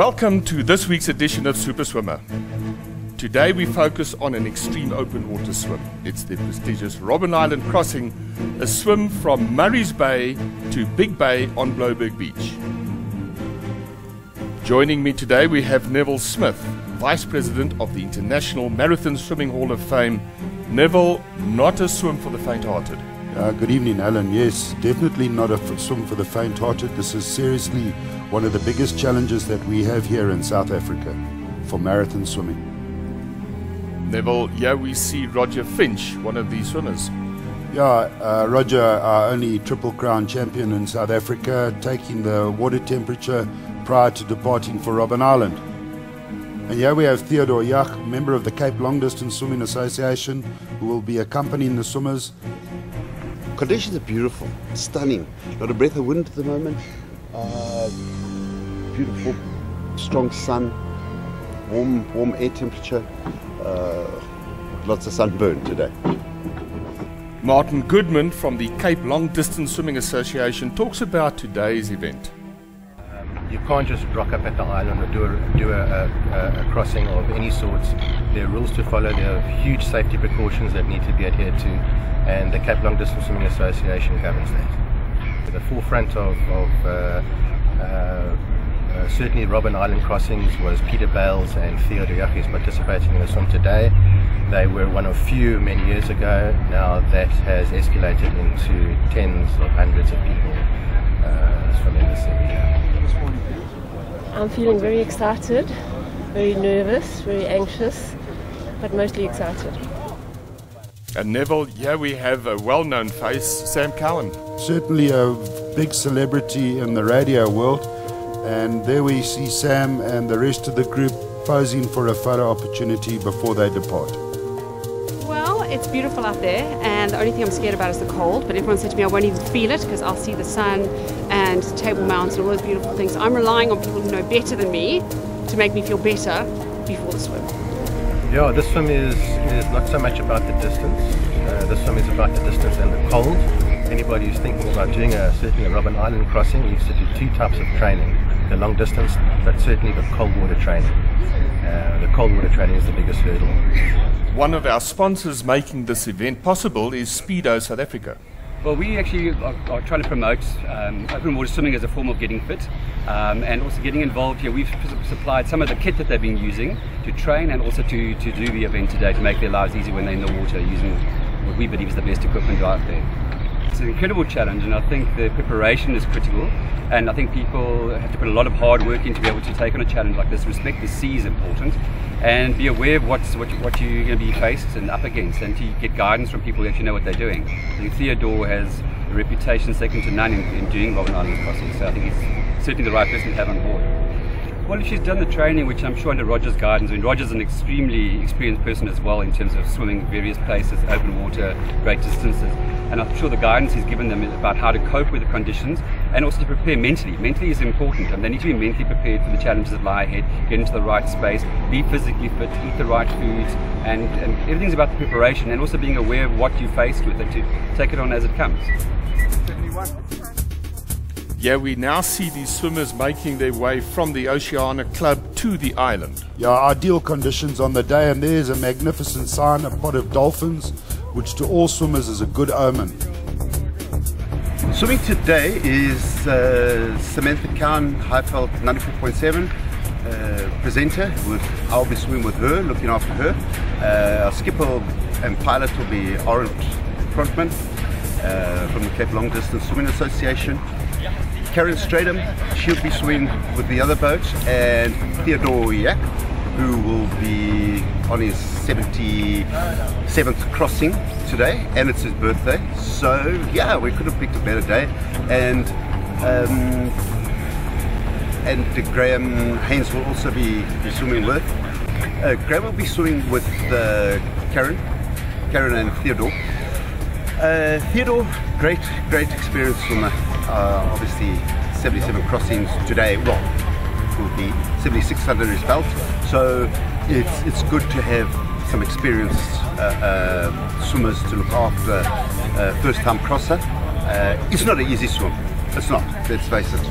Welcome to this week's edition of Super Swimmer. Today we focus on an extreme open water swim. It's the prestigious Robben Island crossing, a swim from Murray's Bay to Big Bay on Bloberg Beach. Joining me today we have Neville Smith, Vice President of the International Marathon Swimming Hall of Fame. Neville, not a swim for the faint-hearted. Good evening, Alan. Yes, definitely not a swim for the faint-hearted. This is seriously one of the biggest challenges that we have here in South Africa for marathon swimming. Neville, here we see Roger Finch, one of these swimmers. Roger, our only Triple Crown champion in South Africa, taking the water temperature prior to departing for Robben Island. And here we have Theodore Yach, member of the Cape Long Distance Swimming Association, who will be accompanying the swimmers. Conditions are beautiful, stunning. Not a breath of wind at the moment. Beautiful, strong sun, warm air temperature. Lots of sunburn today. Martin Goodman from the Cape Long Distance Swimming Association talks about today's event. You can't just rock up at the island or do a crossing of any sorts. There are rules to follow, there are huge safety precautions that need to be adhered to, and the Cape Long Distance Swimming Association governs that. The forefront of certainly Robben Island crossings was Peter Bales and Theodore Yach, who's participating in the swim today. They were one of few many years ago. Now that has escalated into tens of hundreds of people swimming this every year. I'm feeling very excited, very nervous, very anxious, but mostly excited. And Neville, here we have a well-known face, Sam Cowan. Certainly a big celebrity in the radio world. And there we see Sam and the rest of the group posing for a photo opportunity before they depart. Well, it's beautiful out there, and the only thing I'm scared about is the cold, but everyone said to me I won't even feel it because I'll see the sun and Table Mountain and all those beautiful things. I'm relying on people who know better than me to make me feel better before the swim. Yeah, this swim is not so much about the distance. This swim is about the distance and the cold. Anybody who's thinking about doing certainly a Robben Island crossing needs to do two types of training. The long distance, but certainly the cold water training. The cold water training is the biggest hurdle. One of our sponsors making this event possible is Speedo South Africa. Well, we actually are trying to promote open water swimming as a form of getting fit and also getting involved here. We've supplied some of the kit that they've been using to train and also to do the event today to make their lives easier when they're in the water using what we believe is the best equipment out there. It's an incredible challenge, and I think the preparation is critical, and I think people have to put a lot of hard work in to be able to take on a challenge like this. Respect the sea is important, and be aware of what you're going to be faced and up against, and to get guidance from people who actually know what they're doing. I think Theodore has a reputation second to none in doing Robben Island crossings, so I think he's certainly the right person to have on board. Well, she's done the training, which I'm sure under Roger's guidance. I mean, Roger's an extremely experienced person as well in terms of swimming various places, open water, great distances. And I'm sure the guidance he's given them is about how to cope with the conditions and also to prepare mentally. Mentally is important, and they need to be mentally prepared for the challenges that lie ahead, get into the right space, be physically fit, eat the right foods, and everything's about the preparation and also being aware of what you're faced with and to take it on as it comes. Yeah, we now see these swimmers making their way from the Oceana Club to the island. Yeah, ideal conditions on the day, and there's a magnificent sign, a pod of dolphins, which to all swimmers is a good omen. Swimming today is Samantha Cowan, Highveld 94.7 presenter. I'll be swimming with her, looking after her. Our skipper and pilot will be Orange Frontman from the Cape Long Distance Swimming Association. Karen Stratham, she'll be swimming with the other boat, and Theodore Yach, who will be on his 77th crossing today, and it's his birthday. So yeah, we could have picked a better day. And Graham Haynes will also be swimming with. Graham will be swimming with Karen and Theodore. Theodore, great experience swimmer. Obviously 77 crossings today, well, will be 76 under his belt, so it's good to have some experienced swimmers to look after first time crosser. It's not an easy swim, it's not, let's face it.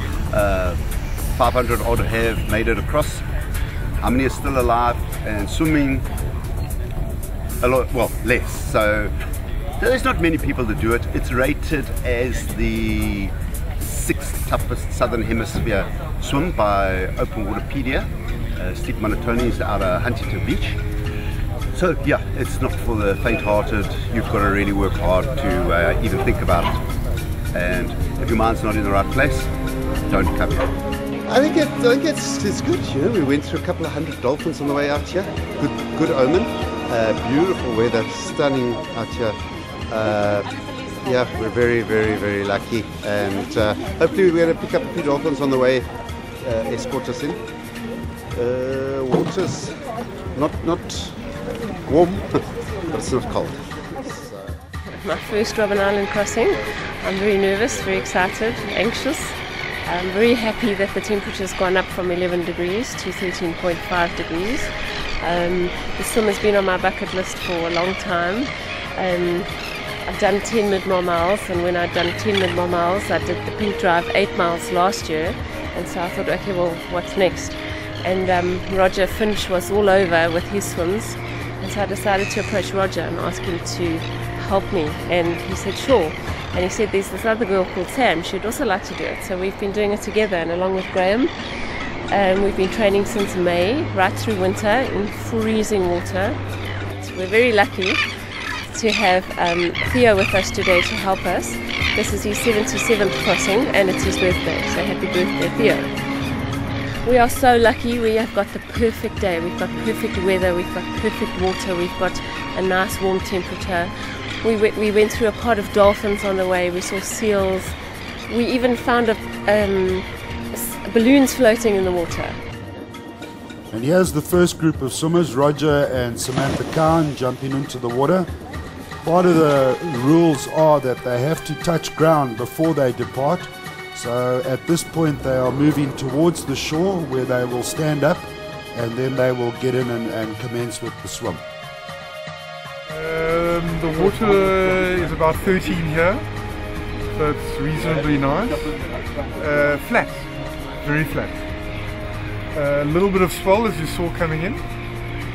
500 odd have made it across. How many are still alive and swimming? A lot, well, less. So there's not many people that do it. It's rated as the 6th toughest Southern Hemisphere swim by Open Waterpedia. Steve Monotoni is out of Huntington Beach. So yeah, it's not for the faint-hearted. You've got to really work hard to even think about it. And if your mind's not in the right place, don't come here. I think it's good. You know, we went through a couple of 100 dolphins on the way out here. Good omen. Beautiful weather, stunning out here. Yeah, we're very, very, very lucky, and hopefully we're going to pick up a few dolphins on the way. Escort us in. Water's not warm, but it's not cold. My first Robben Island crossing. I'm very nervous, very excited, anxious. I'm very happy that the temperature's gone up from 11 degrees to 13.5 degrees. The swim has been on my bucket list for a long time. I've done 10 mid-mile miles, and when I'd done 10 mid-mile miles, I did the Pink Drive 8 miles last year, and so I thought, okay, well, what's next? And Roger Finch was all over with his swims, and so I decided to approach Roger and ask him to help me, and he said sure. And he said there's this other girl called Sam, she'd also like to do it, so we've been doing it together, and along with Graham. We've been training since May, right through winter, in freezing water. So we're very lucky to have Theo with us today to help us. This is his 77th crossing, and it's his birthday, so happy birthday, Theo. We are so lucky. We have got the perfect day. We've got perfect weather, we've got perfect water, we've got a nice warm temperature. We went through a pod of dolphins on the way, we saw seals. We even found balloons floating in the water. And here's the first group of swimmers, Roger and Samantha Cowan, jumping into the water. Part of the rules are that they have to touch ground before they depart. So at this point they are moving towards the shore where they will stand up, and then they will get in and commence with the swim. The water is about 13 here, so it's reasonably nice. Flat, very flat. A little bit of swell as you saw coming in,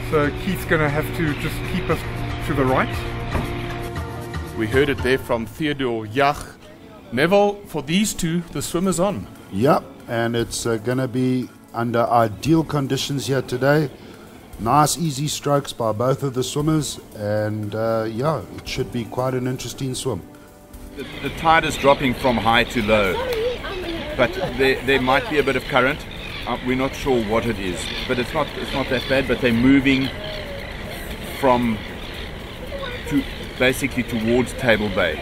so Keith's going to have to just keep us to the right. We heard it there from Theodore Yach. Neville, for these two, the swim is on. Yep, and it's going to be under ideal conditions here today. Nice easy strokes by both of the swimmers, and yeah, it should be quite an interesting swim. The tide is dropping from high to low, but there might be a bit of current. We're not sure what it is, but it's not that bad. But they're moving basically towards Table Bay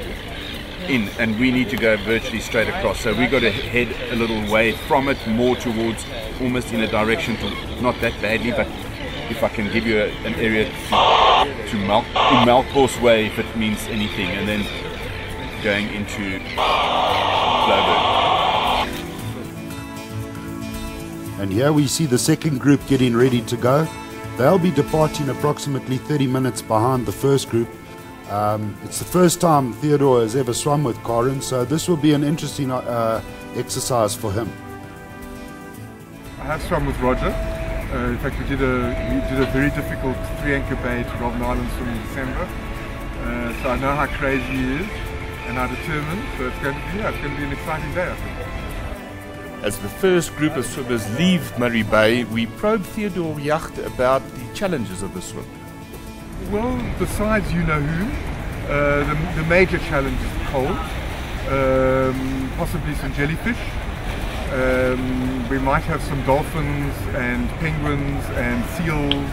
in, and we need to go virtually straight across. So we've got to head a little way from it, more towards, almost in a direction to, not that badly, but if I can give you an area to Melkhorst Way, if it means anything, and then going into Floberg. And here we see the second group getting ready to go. They'll be departing approximately 30 minutes behind the first group. It's the first time Theodore has ever swum with Corin, so this will be an interesting exercise for him. I have swum with Roger. In fact, we did a very difficult 3-anchor bay to Robben Island swim in December. So I know how crazy he is and how determined. So it's going to be an exciting day, I think. As the first group of swimmers leave Murray Bay, we probe Theodore Yacht about the challenges of the swim. Well, besides you know who, the major challenge is the cold, possibly some jellyfish. We might have some dolphins and penguins and seals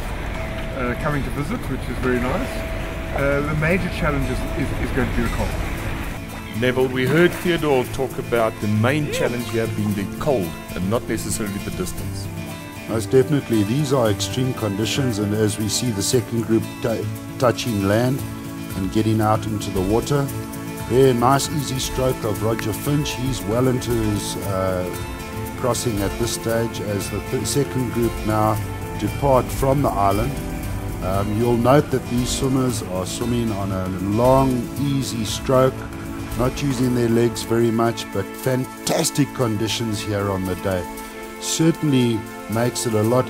coming to visit, which is very nice. The major challenge is going to be the cold. Neville, we heard Theodore talk about the main challenge here being the cold and not necessarily the distance. Most definitely, these are extreme conditions, and as we see the second group touching land and getting out into the water, there, nice easy stroke of Roger Finch. He's well into his crossing at this stage as the second group now depart from the island. You'll note that these swimmers are swimming on a long, easy stroke, not using their legs very much, but fantastic conditions here on the day. certainly makes it a lot